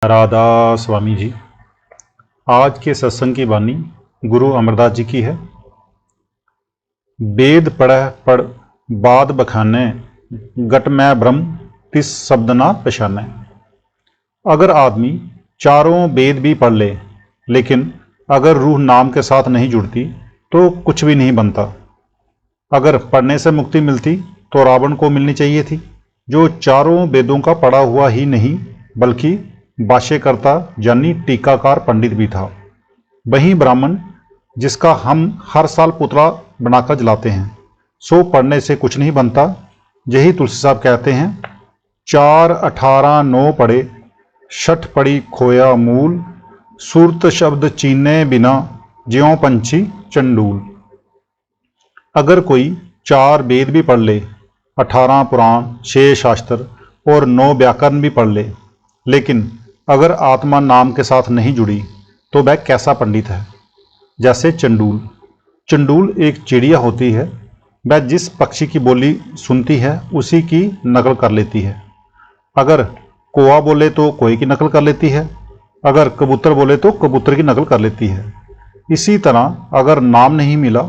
राधा स्वामी जी। आज के सत्संग की वाणी गुरु अमरदास जी की है। वेद पढ़ह पढ़ बाद बखाने, गट मैं ब्रह्म तिस शब्द ना पहचाने। अगर आदमी चारों वेद भी पढ़ ले, लेकिन अगर रूह नाम के साथ नहीं जुड़ती तो कुछ भी नहीं बनता। अगर पढ़ने से मुक्ति मिलती तो रावण को मिलनी चाहिए थी, जो चारों वेदों का पढ़ा हुआ ही नहीं बल्कि भाष्यकर्ता यानी टीकाकार पंडित भी था। वही ब्राह्मण जिसका हम हर साल पुतला बनाकर जलाते हैं, सो पढ़ने से कुछ नहीं बनता। यही तुलसी साहब कहते हैं, 4 18 9 पढ़े, 6 पढ़ी खोया मूल, सुरत शब्द चीने बिना ज्यों पंछी चंडूल। अगर कोई 4 वेद भी पढ़ ले, 18 पुराण, 6 शास्त्र और 9 व्याकरण भी पढ़ ले, लेकिन अगर आत्मा नाम के साथ नहीं जुड़ी तो वह कैसा पंडित है। जैसे चंडूल। चंडूल एक चिड़िया होती है, वह जिस पक्षी की बोली सुनती है उसी की नकल कर लेती है। अगर कौवा बोले तो कोई की नकल कर लेती है, अगर कबूतर बोले तो कबूतर की नकल कर लेती है। इसी तरह अगर नाम नहीं मिला,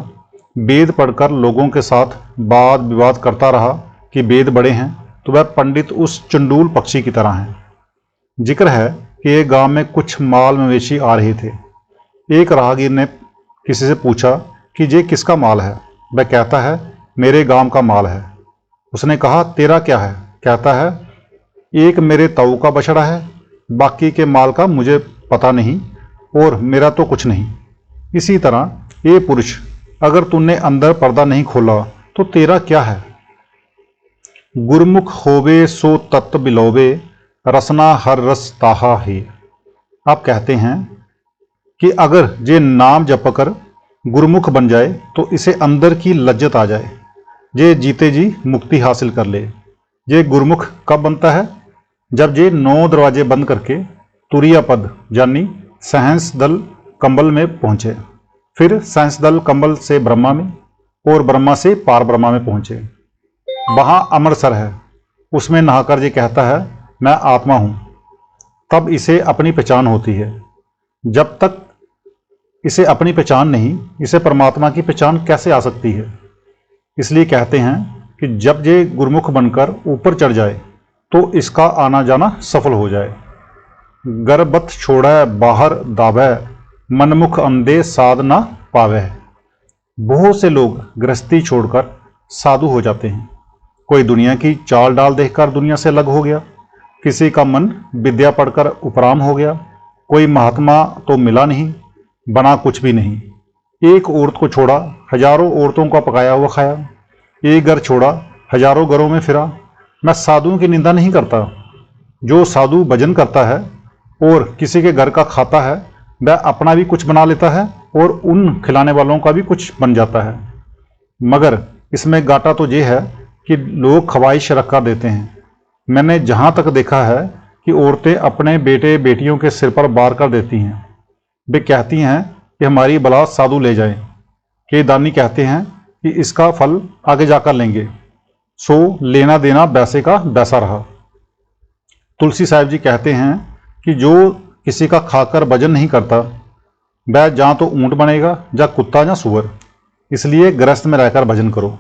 वेद पढ़कर लोगों के साथ वाद विवाद करता रहा कि वेद बड़े हैं, तो वह पंडित उस चंडूल पक्षी की तरह है। जिक्र है कि एक गांव में कुछ माल मवेशी आ रहे थे। एक राहगीर ने किसी से पूछा कि ये किसका माल है। वह कहता है, मेरे गांव का माल है। उसने कहा, तेरा क्या है? कहता है, एक मेरे ताऊ का बछड़ा है, बाकी के माल का मुझे पता नहीं और मेरा तो कुछ नहीं। इसी तरह ये पुरुष, अगर तूने अंदर पर्दा नहीं खोला तो तेरा क्या है। गुरमुख होवे सो तत्व बिलोवे, रसना हर रस ताहा है। आप कहते हैं कि अगर ये नाम जपकर गुरमुख बन जाए तो इसे अंदर की लज्जत आ जाए, ये जीते जी मुक्ति हासिल कर ले। ये गुरमुख कब बनता है? जब ये 9 दरवाजे बंद करके तुरिया पद यानी सहंस दल कंबल में पहुंचे, फिर सहंस दल कंबल से ब्रह्मा में और ब्रह्मा से पार ब्रह्मा में पहुंचे। वहां अमरसर है, उसमें नहाकर ये कहता है, मैं आत्मा हूं। तब इसे अपनी पहचान होती है। जब तक इसे अपनी पहचान नहीं, इसे परमात्मा की पहचान कैसे आ सकती है। इसलिए कहते हैं कि जब ये गुरमुख बनकर ऊपर चढ़ जाए तो इसका आना जाना सफल हो जाए। गर्भत छोड़ै बाहर दावै, मनमुख अंधे साध ना पावै। बहुत से लोग गृहस्थी छोड़कर साधु हो जाते हैं। कोई दुनिया की चाल डाल देखकर दुनिया से अलग हो गया, किसी का मन विद्या पढ़कर उपराम हो गया, कोई महात्मा तो मिला नहीं, बना कुछ भी नहीं। एक औरत को छोड़ा, हजारों औरतों का पकाया हुआ खाया। एक घर छोड़ा, हजारों घरों में फिरा। मैं साधुओं की निंदा नहीं करता। जो साधु भजन करता है और किसी के घर का खाता है, वह अपना भी कुछ बना लेता है और उन खिलाने वालों का भी कुछ बन जाता है। मगर इसमें घाटा तो ये है कि लोग ख्वाहिश रखा देते हैं। मैंने जहाँ तक देखा है कि औरतें अपने बेटे बेटियों के सिर पर बार कर देती हैं। वे कहती हैं कि हमारी बला साधु ले जाएं। के दानी कहते हैं कि इसका फल आगे जाकर लेंगे, सो लेना देना वैसे का वैसा रहा। तुलसी साहिब जी कहते हैं कि जो किसी का खाकर भजन नहीं करता, वह जहाँ तो ऊंट बनेगा या कुत्ता या सुअर। इसलिए गृहस्थ में रहकर भजन करो।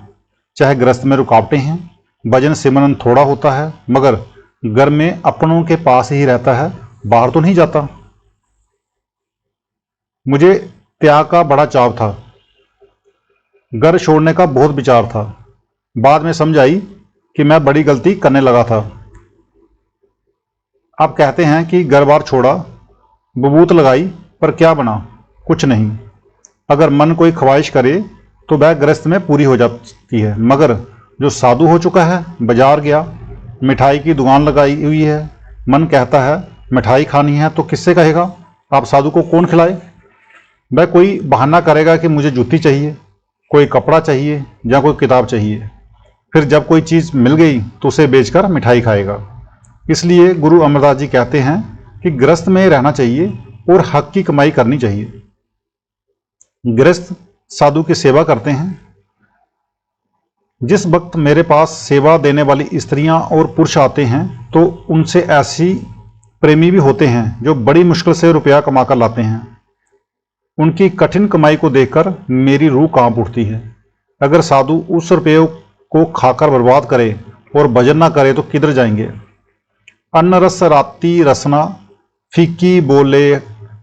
चाहे गृहस्थ में रुकावटें हैं, भजन सिमरन थोड़ा होता है, मगर घर में अपनों के पास ही रहता है, बाहर तो नहीं जाता। मुझे त्याग का बड़ा चाव था, घर छोड़ने का बहुत विचार था। बाद में समझ आई कि मैं बड़ी गलती करने लगा था। आप कहते हैं कि घर बार छोड़ा, बबूत लगाई, पर क्या बना? कुछ नहीं। अगर मन कोई ख्वाहिश करे तो वह गृहस्थ में पूरी हो जाती है, मगर जो साधु हो चुका है, बाजार गया, मिठाई की दुकान लगाई हुई है, मन कहता है मिठाई खानी है, तो किससे कहेगा? आप साधु को कौन खिलाए? वह कोई बहाना करेगा कि मुझे जूती चाहिए, कोई कपड़ा चाहिए या कोई किताब चाहिए। फिर जब कोई चीज़ मिल गई तो उसे बेचकर मिठाई खाएगा। इसलिए गुरु अमरदास जी कहते हैं कि गृहस्थ में रहना चाहिए और हक की कमाई करनी चाहिए। गृहस्थ साधु की सेवा करते हैं। जिस वक्त मेरे पास सेवा देने वाली स्त्रियां और पुरुष आते हैं तो उनसे ऐसी प्रेमी भी होते हैं जो बड़ी मुश्किल से रुपया कमा कर लाते हैं। उनकी कठिन कमाई को देखकर मेरी रूह कांप उठती है। अगर साधु उस रुपये को खाकर बर्बाद करे और भजन ना करे तो किधर जाएंगे। अन्न रस राती रसना, फीकी बोले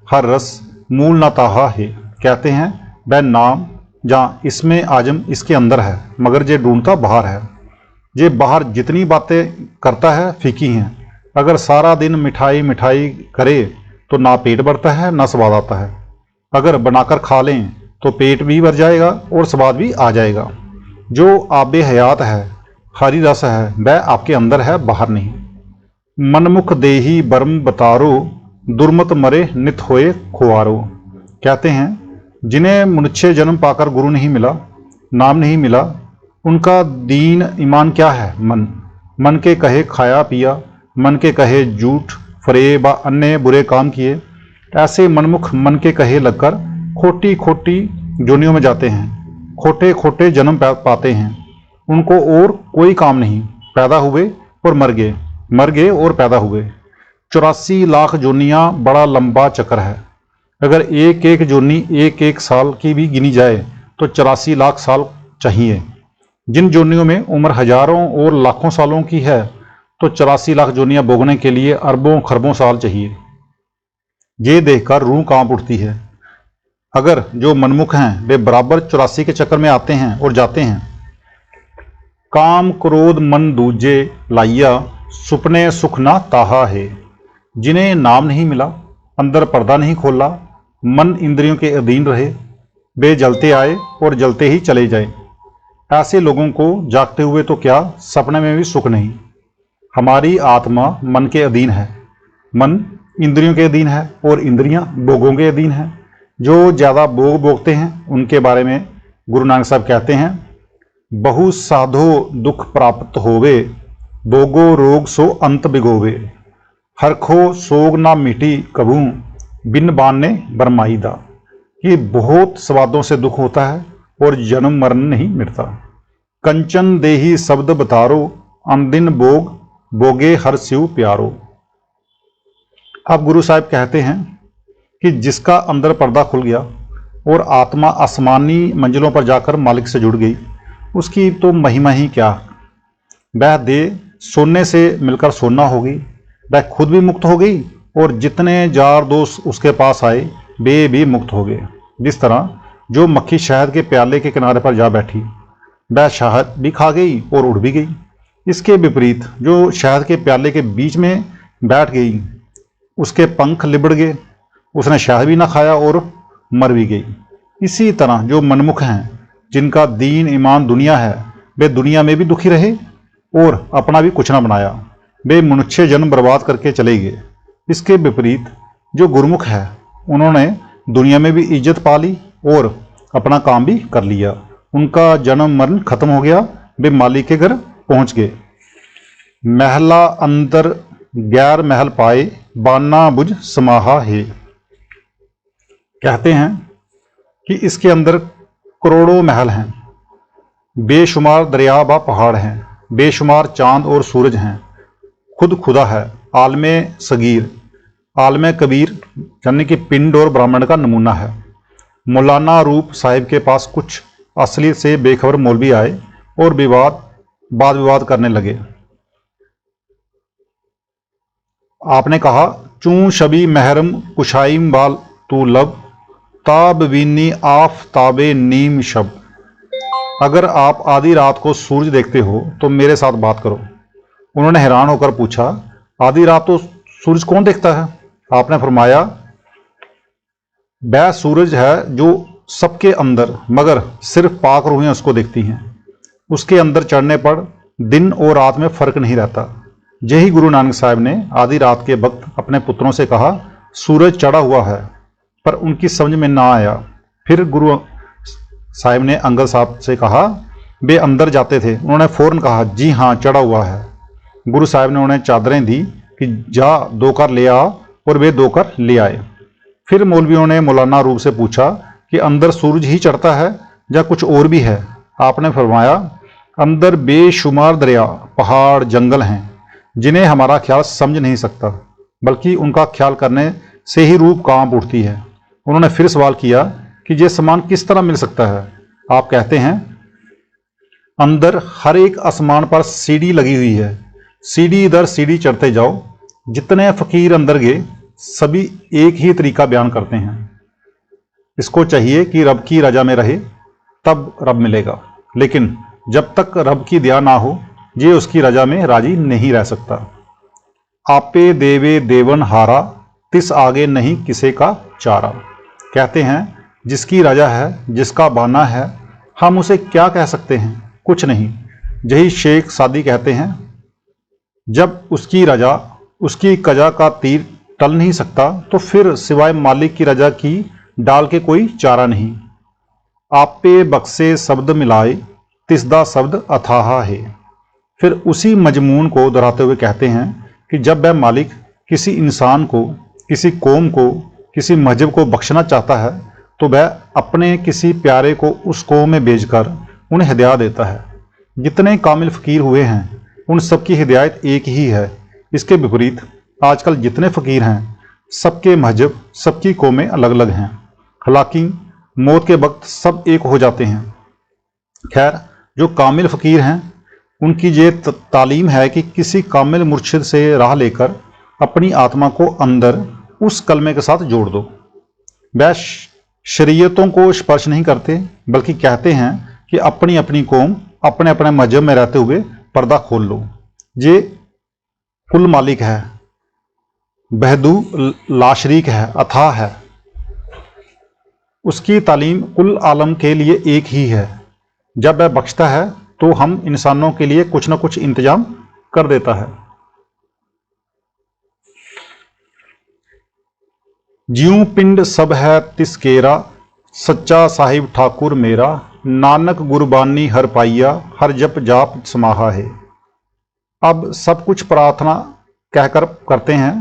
हर रस, मूल न ताहा है। कहते हैं वह नाम जहाँ इसमें आजम इसके अंदर है, मगर जे ढूंढता बाहर है। ये बाहर जितनी बातें करता है फीकी हैं। अगर सारा दिन मिठाई मिठाई करे तो ना पेट भरता है ना स्वाद आता है। अगर बनाकर खा लें तो पेट भी भर जाएगा और स्वाद भी आ जाएगा। जो आबे हयात है, हरी रस है, वह आपके अंदर है, बाहर नहीं। मनमुख देही बर्म बतारो, दुर्मत मरे नित होए खुआरो। कहते हैं जिन्हें मनुष्य जन्म पाकर गुरु नहीं मिला, नाम नहीं मिला, उनका दीन ईमान क्या है। मन के कहे खाया पिया, मन के कहे झूठ फरेब अन्य बुरे काम किए। ऐसे मनमुख मन के कहे लगकर खोटी खोटी जोनियों में जाते हैं, खोटे खोटे जन्म पाते हैं। उनको और कोई काम नहीं, पैदा हुए और मर गए, मर गए और पैदा हुए। 84 लाख जोनियाँ बड़ा लंबा चक्कर है। अगर एक एक जोनी एक एक साल की भी गिनी जाए तो 84 लाख साल चाहिए। जिन जोनियों में उम्र हजारों और लाखों सालों की है तो 84 लाख जोनियाँ भोगने के लिए अरबों खरबों साल चाहिए। ये देखकर रूह कांप उठती है। अगर जो मनमुख हैं वे बराबर 84 के चक्कर में आते हैं और जाते हैं। काम क्रोध मन दूजे लाइया, सुपने सुख ना ताहा है। जिन्हें नाम नहीं मिला, अंदर पर्दा नहीं खोला, मन इंद्रियों के अधीन रहे, वे जलते आए और जलते ही चले जाए। ऐसे लोगों को जागते हुए तो क्या, सपने में भी सुख नहीं। हमारी आत्मा मन के अधीन है, मन इंद्रियों के अधीन है और इंद्रियां भोगों के अधीन हैं। जो ज़्यादा भोग भोगते हैं उनके बारे में गुरु नानक साहब कहते हैं, बहु साधो दुख प्राप्त होवे, भोगो रोग सो अंत बिगोवे। हरखो सोग ना मिटी कबू, बिन बाने बरमाईदा। कि बहुत स्वादों से दुख होता है और जन्म मरण नहीं मिटता। कंचन देही शब्द बतारो, अनदिन भोग भोगे हर शिव प्यारो। अब गुरु साहब कहते हैं कि जिसका अंदर पर्दा खुल गया और आत्मा आसमानी मंजिलों पर जाकर मालिक से जुड़ गई, उसकी तो महिमा ही क्या। वह देह सोने से मिलकर सोना हो गई, वह खुद भी मुक्त हो गई और जितने जार दोस्त उसके पास आए वे भी मुक्त हो गए। जिस तरह जो मक्खी शहद के प्याले के किनारे पर जा बैठी, वह शहद भी खा गई और उड़ भी गई। इसके विपरीत जो शहद के प्याले के बीच में बैठ गई, उसके पंख लिबड़ गए, उसने शहद भी ना खाया और मर भी गई। इसी तरह जो मनमुख हैं, जिनका दीन ईमान दुनिया है, वे दुनिया में भी दुखी रहे और अपना भी कुछ ना बनाया, वे मनुष्य जन्म बर्बाद करके चले गए। इसके विपरीत जो गुरुमुख है, उन्होंने दुनिया में भी इज्जत पा ली और अपना काम भी कर लिया। उनका जन्म मरण खत्म हो गया, वे मालिक के घर पहुंच गए। महला अंदर गैर महल पाए, बाना बुझ समाहा है। कहते हैं कि इसके अंदर करोड़ों महल हैं, बेशुमार दरिया व पहाड़ हैं, बेशुमार चांद और सूरज हैं, खुद खुदा है, आलमे सगीर, आलमे कबीर यानी कि पिंड और ब्राह्मण का नमूना है। मौलाना रूप साहिब के पास कुछ असली से बेखबर मौलवी आए और वाद विवाद करने लगे। आपने कहा, चूं शबी महरम कुशाइम बाल तू लब, ताब बीनी आफ ताबे नीम शब। अगर आप आधी रात को सूरज देखते हो तो मेरे साथ बात करो। उन्होंने हैरान होकर पूछा, आधी रात तो सूरज कौन देखता है? आपने फरमाया, वह सूरज है जो सबके अंदर मगर सिर्फ पाक रूहें उसको देखती हैं। उसके अंदर चढ़ने पर दिन और रात में फर्क नहीं रहता। यही गुरु नानक साहब ने आधी रात के वक्त अपने पुत्रों से कहा, सूरज चढ़ा हुआ है, पर उनकी समझ में ना आया। फिर गुरु साहब ने अंगद साहब से कहा, वे अंदर जाते थे, उन्होंने फौरन कहा, जी हाँ चढ़ा हुआ है। गुरु साहब ने उन्हें चादरें दी कि जा धोकर ले आ, और वे धोकर ले आए। फिर मौलवियों ने मौलाना रूप से पूछा कि अंदर सूरज ही चढ़ता है या कुछ और भी है? आपने फरमाया, अंदर बेशुमार दरिया, पहाड़, जंगल हैं जिन्हें हमारा ख्याल समझ नहीं सकता। बल्कि उनका ख्याल करने से ही रूह कांप उठती है। उन्होंने फिर सवाल किया कि ये सामान किस तरह मिल सकता है। आप कहते हैं, अंदर हर एक आसमान पर सीढ़ी लगी हुई है, सीढ़ी दर सीढ़ी चढ़ते जाओ। जितने फकीर अंदर गए सभी एक ही तरीका बयान करते हैं, इसको चाहिए कि रब की रजा में रहे तब रब मिलेगा, लेकिन जब तक रब की दया ना हो ये उसकी रजा में राजी नहीं रह सकता। आपे देवे देवन हारा, तिस आगे नहीं किसे का चारा। कहते हैं, जिसकी रजा है, जिसका बाना है, हम उसे क्या कह सकते हैं, कुछ नहीं। यही शेख सादी कहते हैं, जब उसकी रजा, उसकी कजा का तीर टल नहीं सकता तो फिर सिवाय मालिक की रजा की डाल के कोई चारा नहीं। आपे बक्से शब्द मिलाए, तिसदा शब्द अथाहा है। फिर उसी मजमून को दोहराते हुए कहते हैं कि जब वह मालिक किसी इंसान को, किसी कौम को, किसी मजहब को बख्शना चाहता है तो वह अपने किसी प्यारे को उस कौम में भेजकर उन्हें हिदायत देता है। जितने कामिल फ़कीर हुए हैं उन सबकी हिदायत एक ही है। इसके विपरीत आजकल जितने फ़कीर हैं सबके मजहब, सबकी कौमें अलग अलग हैं। हालांकि मौत के वक्त सब एक हो जाते हैं। खैर, जो कामिल फ़कीर हैं उनकी ये तालीम है कि किसी कामिल मुर्शिद से राह लेकर अपनी आत्मा को अंदर उस कलमे के साथ जोड़ दो। वह शरीयतों को स्पर्श नहीं करते, बल्कि कहते हैं कि अपनी अपनी कौम, अपने अपने मजहब में रहते हुए पर्दा खोल लो। ये कुल मालिक है, बहदू लाशरीक है, अथाह है। उसकी तालीम कुल आलम के लिए एक ही है। जब वह बख्शता है तो हम इंसानों के लिए कुछ न कुछ इंतजाम कर देता है। ज्यूं पिंड सब है तिसकेरा, सच्चा साहिब ठाकुर मेरा, नानक गुरबानी हर पाइया, हर जप जाप समाहा है। अब सब कुछ प्रार्थना कहकर करते हैं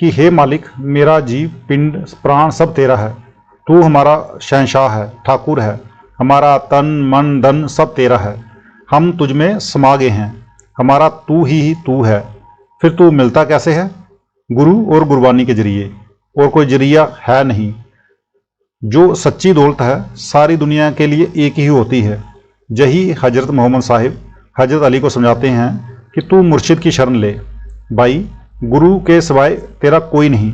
कि हे मालिक, मेरा जीव, पिंड, प्राण सब तेरा है। तू हमारा शहंशाह है, ठाकुर है। हमारा तन मन धन सब तेरा है। हम तुझ में समा गए हैं। हमारा तू ही तू है। फिर तू मिलता कैसे है? गुरु और गुरबानी के जरिए, और कोई जरिया है नहीं। जो सच्ची दौलत है सारी दुनिया के लिए एक ही होती है। यही हजरत मोहम्मद साहिब हजरत अली को समझाते हैं कि तू मुर्शिद की शरण ले। भाई, गुरु के सिवाय तेरा कोई नहीं।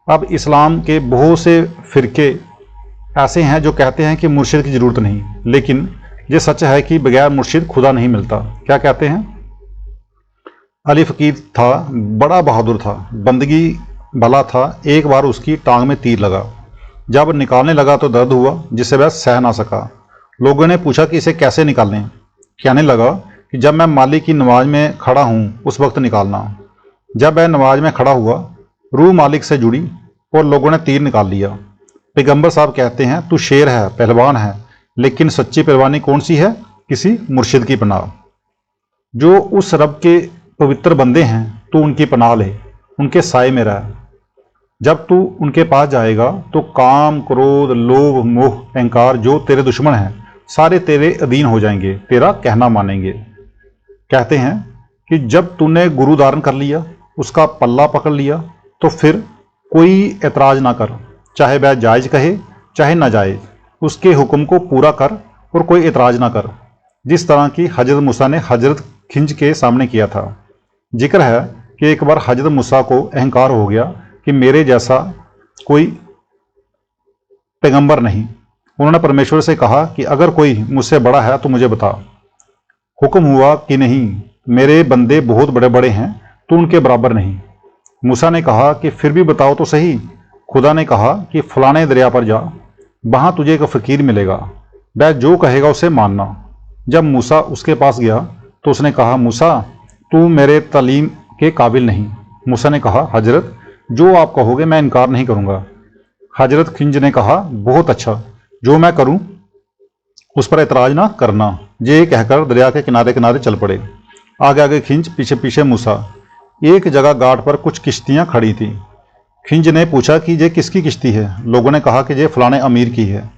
अब इस्लाम के बहुत से फ़िरके ऐसे हैं जो कहते हैं कि मुर्शिद की ज़रूरत नहीं, लेकिन ये सच है कि बगैर मुर्शिद खुदा नहीं मिलता। क्या कहते हैं? अली फ़कीर था, बड़ा बहादुर था, बंदगी भला था। एक बार उसकी टांग में तीर लगा। जब निकालने लगा तो दर्द हुआ जिससे वह सह ना सका। लोगों ने पूछा कि इसे कैसे निकालें। कहने लगा कि जब मैं मालिक की नमाज में खड़ा हूँ उस वक्त निकालना। जब वह नमाज में खड़ा हुआ, रूह मालिक से जुड़ी और लोगों ने तीर निकाल लिया। पैगंबर साहब कहते हैं, तू शेर है, पहलवान है, लेकिन सच्ची पहलवानी कौन सी है? किसी मुर्शिद की पनाह। जो उस रब के पवित्र बंदे हैं तू उनकी पनाह ले, उनके साए में रह। जब तू उनके पास जाएगा तो काम, क्रोध, लोभ, मोह, अहंकार जो तेरे दुश्मन हैं सारे तेरे अधीन हो जाएंगे, तेरा कहना मानेंगे। कहते हैं कि जब तूने गुरु धारण कर लिया, उसका पल्ला पकड़ लिया, तो फिर कोई एतराज़ ना कर, चाहे वह जायज़ कहे चाहे नाजायज़। उसके हुक्म को पूरा कर और कोई एतराज़ ना कर, जिस तरह की हजरत मूसा ने हजरत खिंज के सामने किया था। जिक्र है कि एक बार हजरत मूसा को अहंकार हो गया कि मेरे जैसा कोई पैगंबर नहीं। उन्होंने परमेश्वर से कहा कि अगर कोई मुझसे बड़ा है तो मुझे बता। हुक्म हुआ कि नहीं, मेरे बंदे बहुत बड़े बड़े हैं, तो उनके बराबर नहीं। मूसा ने कहा कि फिर भी बताओ तो सही। खुदा ने कहा कि फलाने दरिया पर जा, वहाँ तुझे एक फ़कीर मिलेगा, वह जो कहेगा उसे मानना। जब मूसा उसके पास गया तो उसने कहा, मूसा तू मेरे तालीम के काबिल नहीं। मूसा ने कहा, हजरत जो आप कहोगे मैं इनकार नहीं करूँगा। हजरत खिंज ने कहा, बहुत अच्छा, जो मैं करूँ उस पर एतराज़ ना करना। ये कहकर दरिया के किनारे किनारे चल पड़े। आगे आगे खिंज, पीछे पीछे मूसा। एक जगह घाट पर कुछ किश्तियाँ खड़ी थीं। खिंज ने पूछा कि ये किसकी किश्ती है? लोगों ने कहा कि ये फलाने अमीर की है।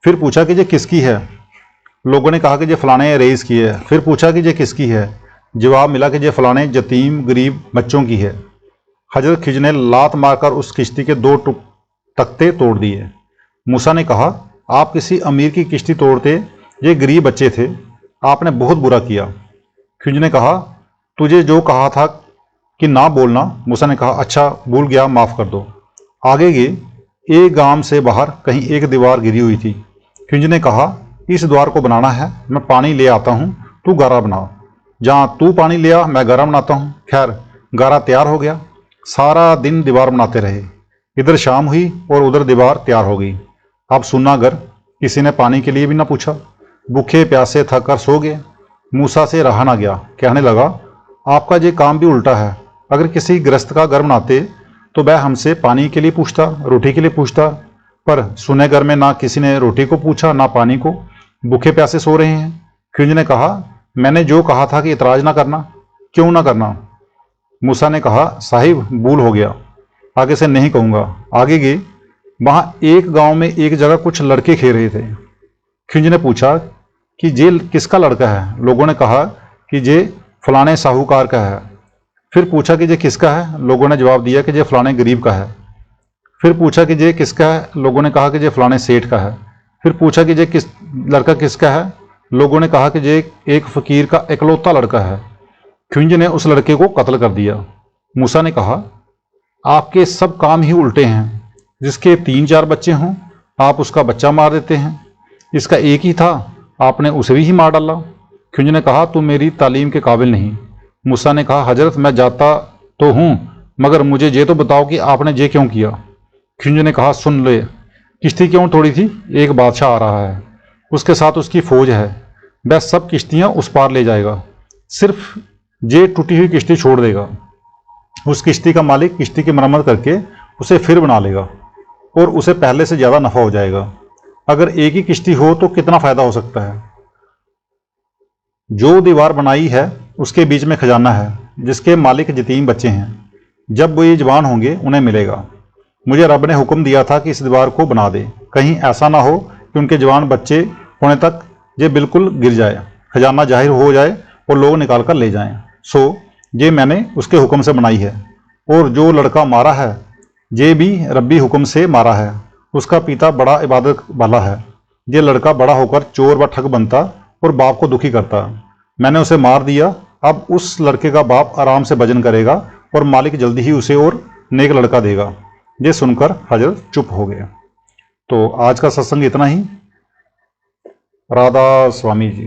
फिर पूछा कि ये किसकी है? लोगों ने कहा कि ये फलाने रईस की है। फिर पूछा कि ये किसकी है? जवाब मिला कि ये फलाने यतीम गरीब बच्चों की है। हजरत खिज ने लात मारकर उस किश्ती के 2 तख्ते तोड़ दिए। मूसा ने कहा, आप किसी अमीर की किश्ती तोड़ते, ये गरीब बच्चे थे, आपने बहुत बुरा किया। खिज ने कहा, तुझे जो कहा था कि ना बोलना। मूसा ने कहा, अच्छा भूल गया, माफ़ कर दो। आगे गए, एक गांव से बाहर कहीं एक दीवार गिरी हुई थी। खिंज ने कहा, इस द्वार को बनाना है, मैं पानी ले आता हूँ, तू गारा बना। जहाँ तू पानी ले आ, मैं गारा बनाता हूँ। खैर, गारा तैयार हो गया। सारा दिन दीवार बनाते रहे। इधर शाम हुई और उधर दीवार तैयार हो गई। अब सुना घर, किसी ने पानी के लिए भी ना पूछा। भूखे प्यासे थक कर सो गए। मूसा से रहा ना गया। कहने लगा, आपका ये काम भी उल्टा है। अगर किसी गृहस्थ का घर बनाते तो वह हमसे पानी के लिए पूछता, रोटी के लिए पूछता, पर सुने घर में ना किसी ने रोटी को पूछा ना पानी को। भूखे प्यासे सो रहे हैं। खिंज ने कहा, मैंने जो कहा था कि इतराज ना करना, क्यों ना करना। मूसा ने कहा, साहिब भूल हो गया, आगे से नहीं कहूँगा। आगे गए, वहाँ एक गांव में एक जगह कुछ लड़के खेल रहे थे। खिंज ने पूछा कि ये किसका लड़का है। लोगों ने कहा कि ये फलाने साहूकार का है। फिर पूछा कि ये किसका है। लोगों ने जवाब दिया कि ये फलाने गरीब का है। फिर पूछा कि ये किसका है। लोगों ने कहा कि ये फलाने सेठ का है। फिर पूछा कि ये लड़का किसका है। लोगों ने कहा कि ये एक फकीर का इकलौता लड़का है। खिंज ने उस लड़के को कत्ल कर दिया। मूसा ने कहा, आपके सब काम ही उल्टे हैं। जिसके 3-4 बच्चे हों, आप उसका बच्चा मार देते हैं। इसका एक ही था, आपने उसे भी ही मार डाला। खिंज ने कहा, तू मेरी तालीम के काबिल नहीं। मूसा ने कहा, हजरत मैं जाता तो हूँ, मगर मुझे ये तो बताओ कि आपने ये क्यों किया। खिंज ने कहा, सुन ले, किश्ती क्यों तोड़ी थी। एक बादशाह आ रहा है, उसके साथ उसकी फौज है, वह सब किश्तियाँ उस पार ले जाएगा, सिर्फ ये टूटी हुई किश्ती छोड़ देगा। उस किश्ती का मालिक किश्ती की मरम्मत करके उसे फिर बना लेगा और उसे पहले से ज़्यादा नफ़ा हो जाएगा। अगर एक ही किश्ती हो तो कितना फ़ायदा हो सकता है। जो दीवार बनाई है उसके बीच में खजाना है, जिसके मालिक यतीम बच्चे हैं। जब वो ये जवान होंगे उन्हें मिलेगा। मुझे रब ने हुक्म दिया था कि इस दीवार को बना दे, कहीं ऐसा ना हो कि उनके जवान बच्चे होने तक ये बिल्कुल गिर जाए, खजाना जाहिर हो जाए और लोग निकाल कर ले जाएं। सो ये मैंने उसके हुक्म से बनाई है। और जो लड़का मारा है ये भी रब्बी हुक्म से मारा है। उसका पिता बड़ा इबादत वाला है। ये लड़का बड़ा होकर चोर व ठग बनता और बाप को दुखी करता। मैंने उसे मार दिया। अब उस लड़के का बाप आराम से भजन करेगा और मालिक जल्दी ही उसे और नेक लड़का देगा। ये सुनकर हजरत चुप हो गए। तो आज का सत्संग इतना ही। राधा स्वामी जी।